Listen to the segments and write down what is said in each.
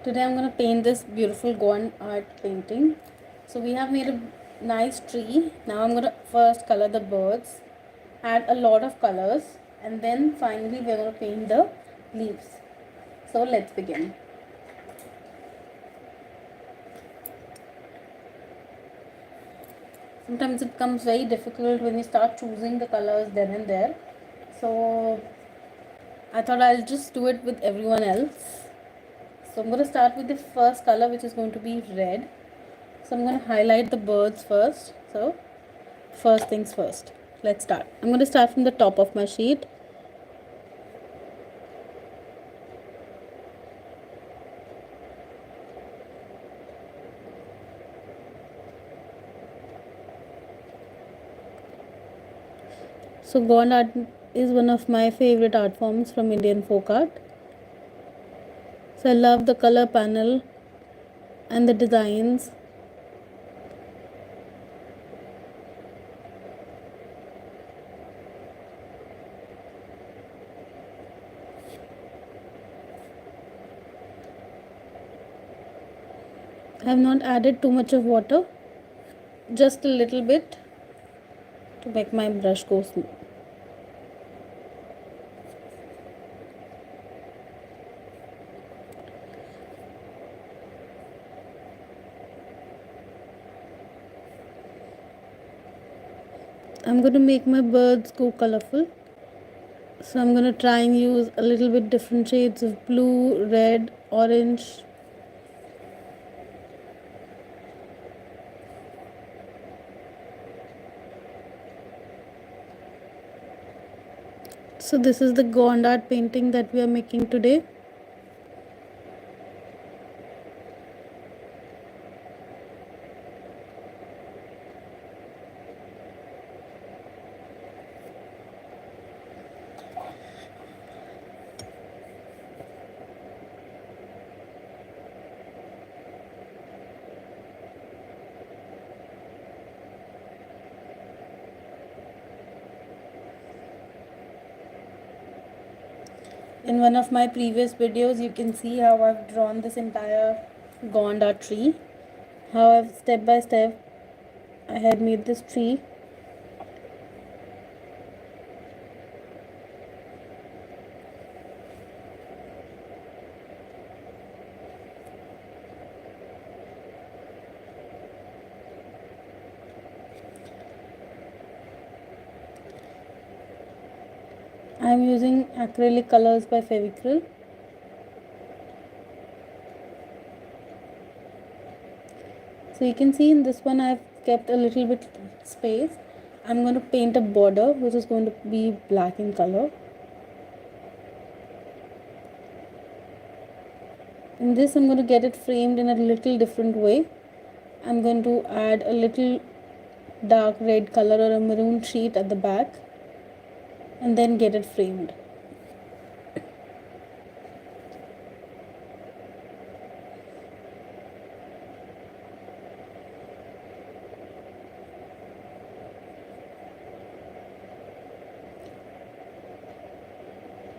Today I'm going to paint this beautiful Goan art painting. So we have made a nice tree. Now I'm going to first color the birds, add a lot of colors, and then finally we're going to paint the leaves. So let's begin. Sometimes it becomes very difficult when you start choosing the colors then and there. So I thought I'll just do it with everyone else. So I'm going to start with the first color, which is going to be red. So I'm going to highlight the birds first. So first things first, let's start. I'm going to start from the top of my sheet. So Goan art is one of my favorite art forms from Indian folk art. So I love the color panel and the designs. I have not added too much of water, just a little bit to make my brush go smooth. I'm going to make my birds go colorful. So I'm going to try and use a little bit different shades of blue, red, orange. So this is the Goan art painting that we are making today. In one of my previous videos, you can see how I've drawn this entire Gonda tree. How I've step by step I had made this tree. I am using acrylic colors by Fevicryl. So you can see in this one I've kept a little bit space. I'm going to paint a border which is going to be black in color. In this I'm going to get it framed in a little different way. I'm going to add a little dark red color or a maroon sheet at the back and then get it framed.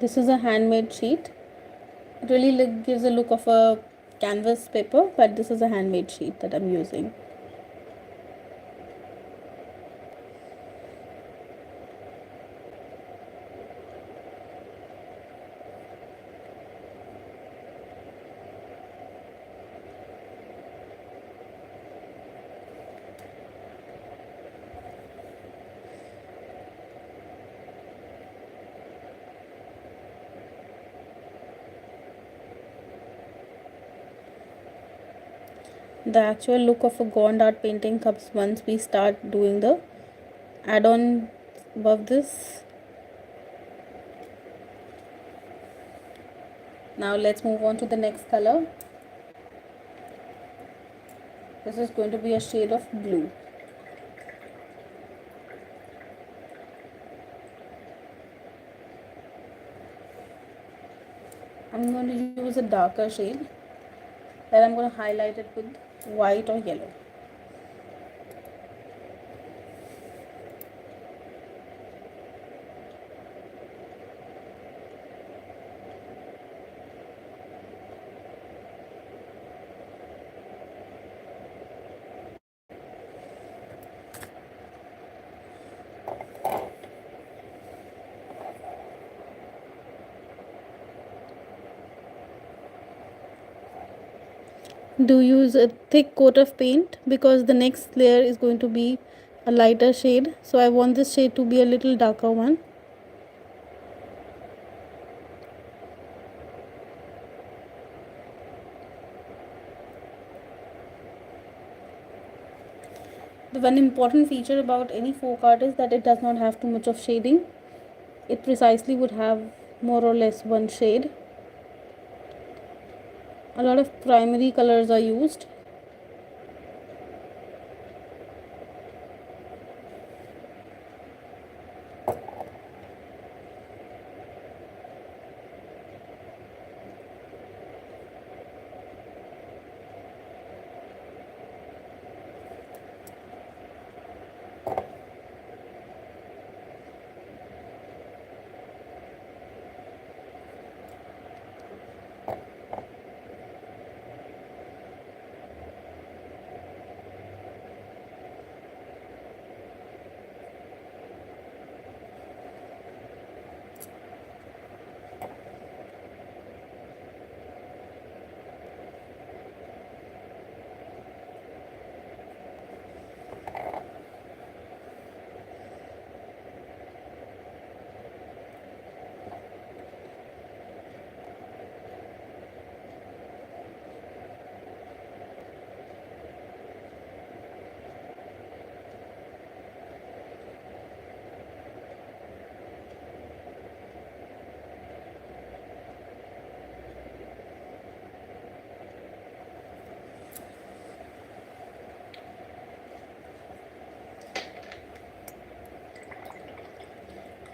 This is a handmade sheet. It really gives a look of a canvas paper, but this is a handmade sheet that I'm using. The actual look of a Goan art painting comes once we start doing the add-on above this. Now let's move on to the next color. This is going to be a shade of blue. I'm going to use a darker shade, then I'm going to highlight it with white or yellow. do use a thick coat of paint because the next layer is going to be a lighter shade, so I want this shade to be a little darker one. The one important feature about any folk art is that it does not have too much of shading. It precisely would have more or less one shade. A lot of primary colors are used.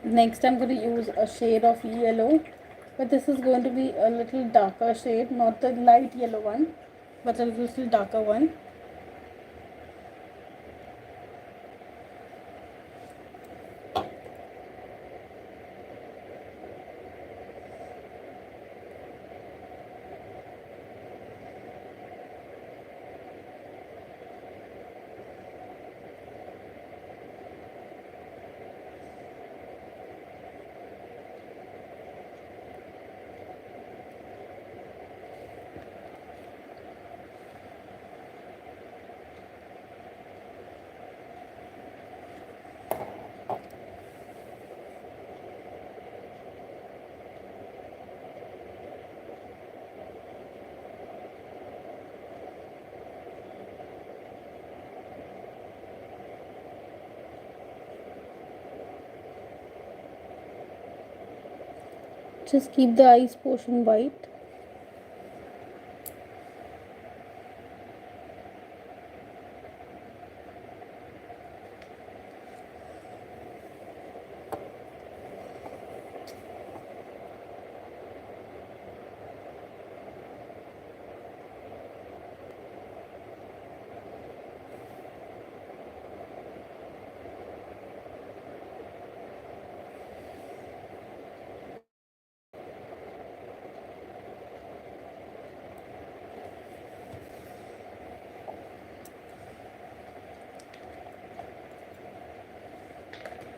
Next I'm going to use a shade of yellow, but this is going to be a little darker shade, not the light yellow one, but a little darker one. Just keep the eyes portion white.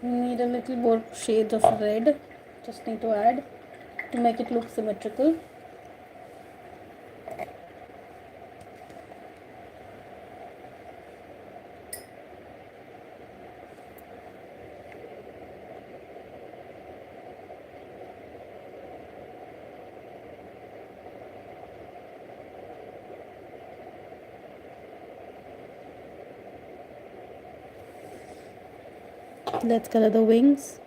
We need a little more shades of red, just need to add to make it look symmetrical. Let's color the wings.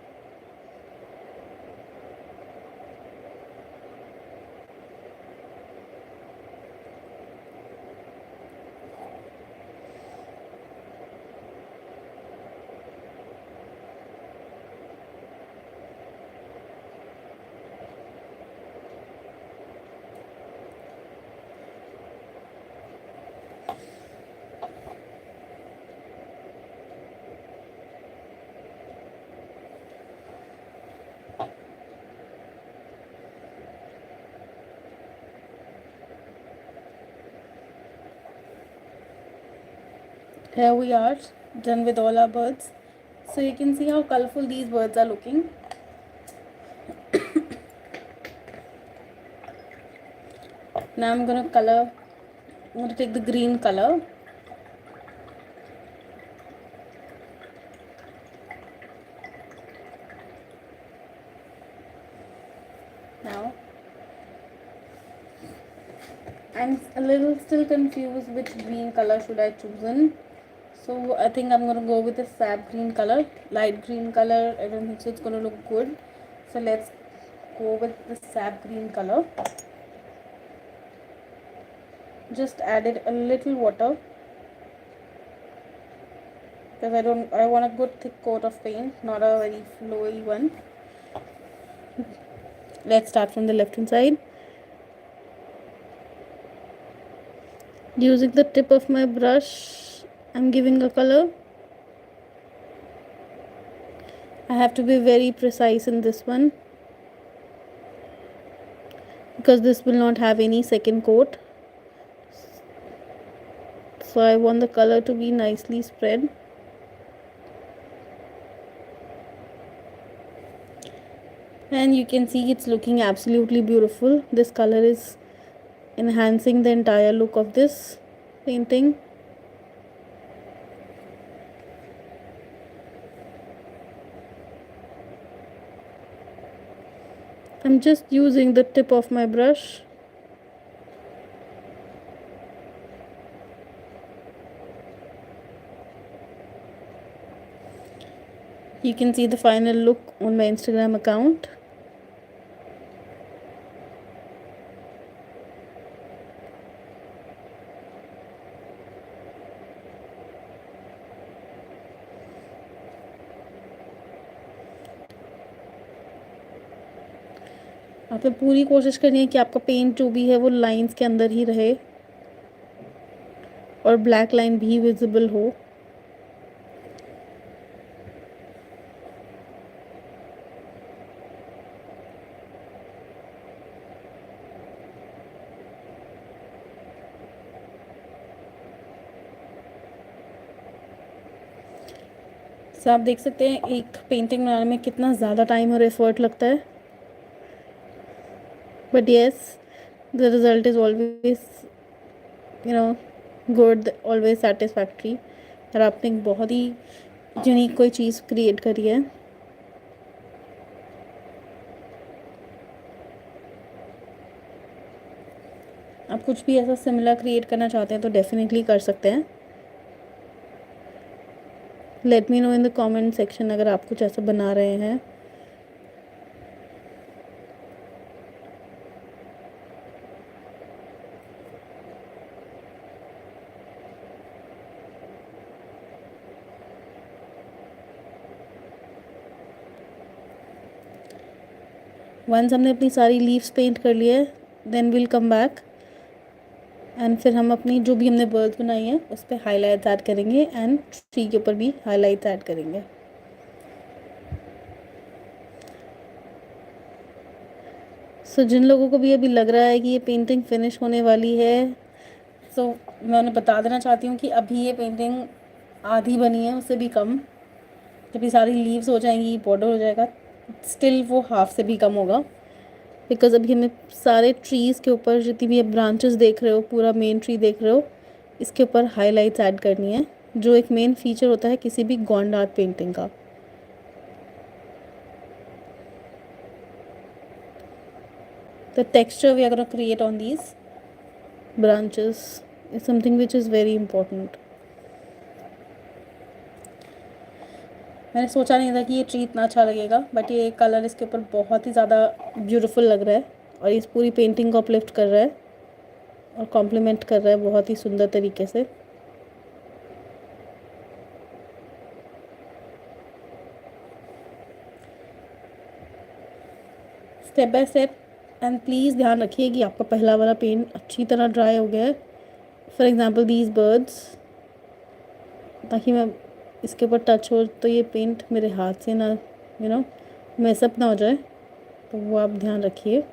Here we are, done with all our birds. So you can see how colorful these birds are looking. Now I'm going to color I'm going to take the green color. Now, I'm a little still confused which green color should I choose. So I think I'm going to go with the sap green color. Light green color, I don't think so it's going to look good. So let's go with the sap green color. Just added a little water because I want a good thick coat of paint, not a very flowy one. Let's start from the left hand side. Using the tip of my brush, I'm giving a color. I have to be very precise in this one because this will not have any second coat. So I want the color to be nicely spread. And you can see it's looking absolutely beautiful. This color is enhancing the entire look of this painting. I'm just using the tip of my brush. You can see the final look on my Instagram account. आपने पूरी कोशिश करनी है कि आपका paint जो भी है वो लाइंस के अंदर ही रहे और ब्लैक लाइन भी विजिबल हो. तो आप देख सकते हैं एक पेंटिंग बनाने में कितना ज़्यादा टाइम और एफर्ट लगता है. But yes, the result is always good, always satisfactory. और आपने एक बहुत ही यूनिक कोई चीज़ क्रिएट करी है. आप कुछ भी ऐसा सिमिलर क्रिएट करना चाहते हैं तो डेफिनेटली कर सकते हैं. Let me know in the comment section अगर आप कुछ ऐसा बना रहे हैं. वंस हमने अपनी सारी लीव्स पेंट कर लिए है, then will come back and फिर हम अपनी जो भी हमने बर्ड्स बनाई है उस पर हाईलाइट्स ऐड करेंगे एंड ट्री के ऊपर भी हाईलाइट्स ऐड करेंगे. सो जिन लोगों को भी अभी लग रहा है कि ये पेंटिंग फिनिश होने वाली है, सो मैं उन्हें बता देना चाहती हूँ कि अभी ये पेंटिंग आधी बनी है, उससे भी कम. जब ये सारी लीव्स हो जाएंगी, बॉर्डर हो जाएगा, स्टिल वो हाफ से भी कम होगा. बिकॉज अभी हमें सारे ट्रीज़ के ऊपर जितनी भी ब्रांचेस देख रहे हो, पूरा मेन ट्री देख रहे हो, इसके ऊपर हाईलाइट्स ऐड करनी है, जो एक मेन फीचर होता है किसी भी गॉन्ड आर्ट पेंटिंग का. The texture we are going to create on these branches is something which is very important. मैंने सोचा नहीं था कि ये ट्री इतना अच्छा लगेगा, बट ये कलर इसके ऊपर बहुत ही ज़्यादा ब्यूटीफुल लग रहा है और इस पूरी पेंटिंग को अपलिफ्ट कर रहा है और कॉम्प्लीमेंट कर रहा है बहुत ही सुंदर तरीके से. Step by step. And please ध्यान रखिए कि आपका पहला वाला पेंट अच्छी तरह ड्राई हो गया है. फॉर एग्ज़ाम्पल दीज बर्ड्स, ताकि मैं इसके ऊपर टच हो तो ये पेंट मेरे हाथ से ना मैसअप ना हो जाए, तो वो आप ध्यान रखिए.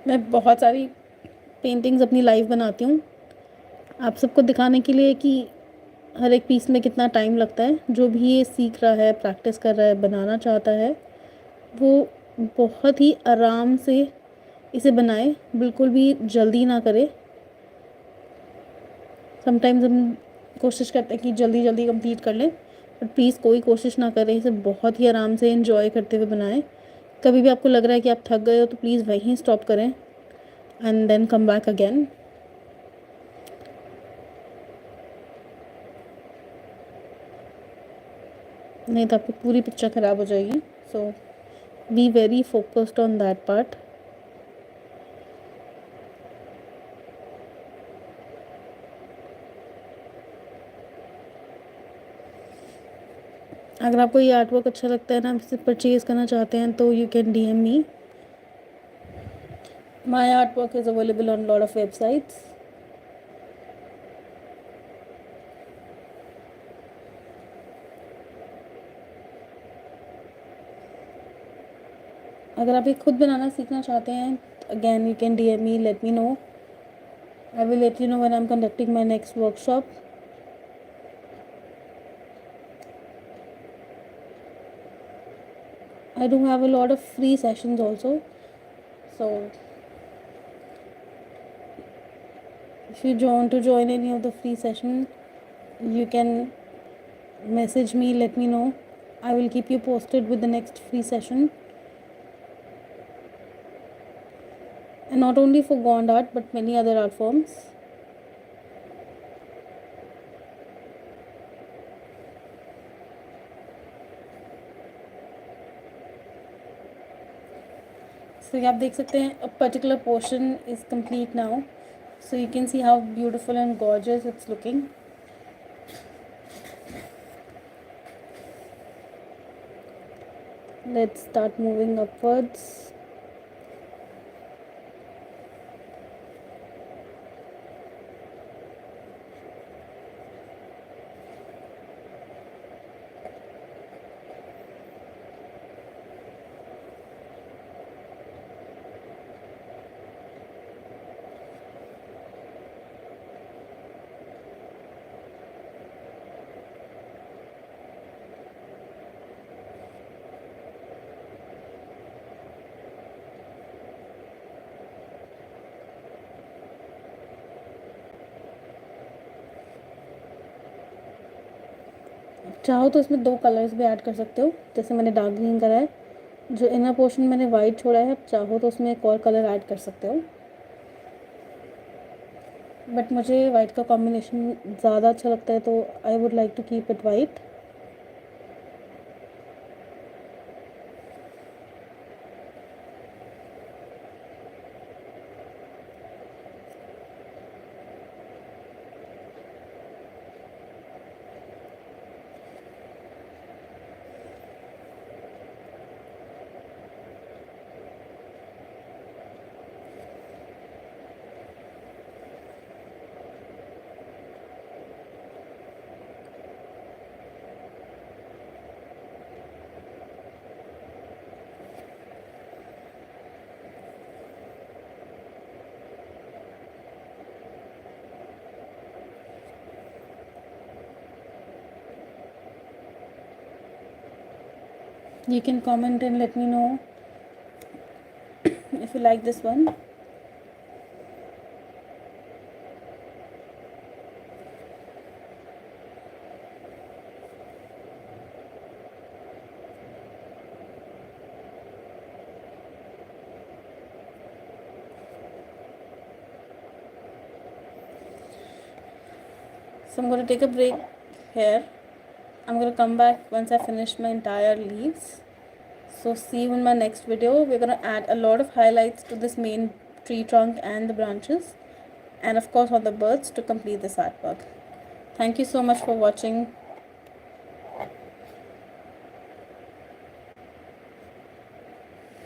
मैं बहुत सारी पेंटिंग्स अपनी लाइव बनाती हूँ आप सबको दिखाने के लिए कि हर एक पीस में कितना टाइम लगता है। जो भी ये सीख रहा है, प्रैक्टिस कर रहा है, बनाना चाहता है, वो बहुत ही आराम से इसे बनाए, बिल्कुल भी जल्दी ना करे। समटाइम्स हम कोशिश करते हैं कि जल्दी जल्दी कंप्लीट कर लें, बट प्लीज़ कोई कोशिश ना करें, इसे बहुत ही आराम से एंजॉय करते हुए बनाएं। कभी भी आपको लग रहा है कि आप थक गए हो तो प्लीज़ वहीं स्टॉप करें and then come back again. नहीं तो आपकी पूरी पिक्चर ख़राब हो जाएगी। So be very focused on that part. अगर आपको ये आर्ट वर्क अच्छा लगता है ना, इसे परचेज़ करना चाहते हैं तो you can DM me. My art work is available on lot of websites. अगर आप ये खुद बनाना सीखना चाहते हैं, again you can DM me, let me know. I will let you know when I'm conducting my next workshop. I do have a lot of free sessions also. So if you want to join any of the free session, you can message me, let me know. I will keep you posted with the next free session. And not only for Gond art, but many other art forms. So आप देख सकते हैं, a particular portion is complete now. So you can see how beautiful and gorgeous it's looking. Let's start moving upwards. चाहो तो इसमें 2 colours भी add कर सकते हो, जैसे मैंने डार्क ग्रीन करा है। जो इनर पोर्शन मैंने वाइट छोड़ा है, चाहो तो उसमें एक और कलर ऐड कर सकते हो, बट मुझे वाइट का कॉम्बिनेशन ज़्यादा अच्छा लगता है, तो I would like to keep it white. You can comment and let me know if you like this one. So I'm going to take a break here. I'm going to come back once I finish my entire leaves. So see you in my next video. We're going to add a lot of highlights to this main tree trunk and the branches, and of course on the birds to complete this artwork. Thank you so much for watching.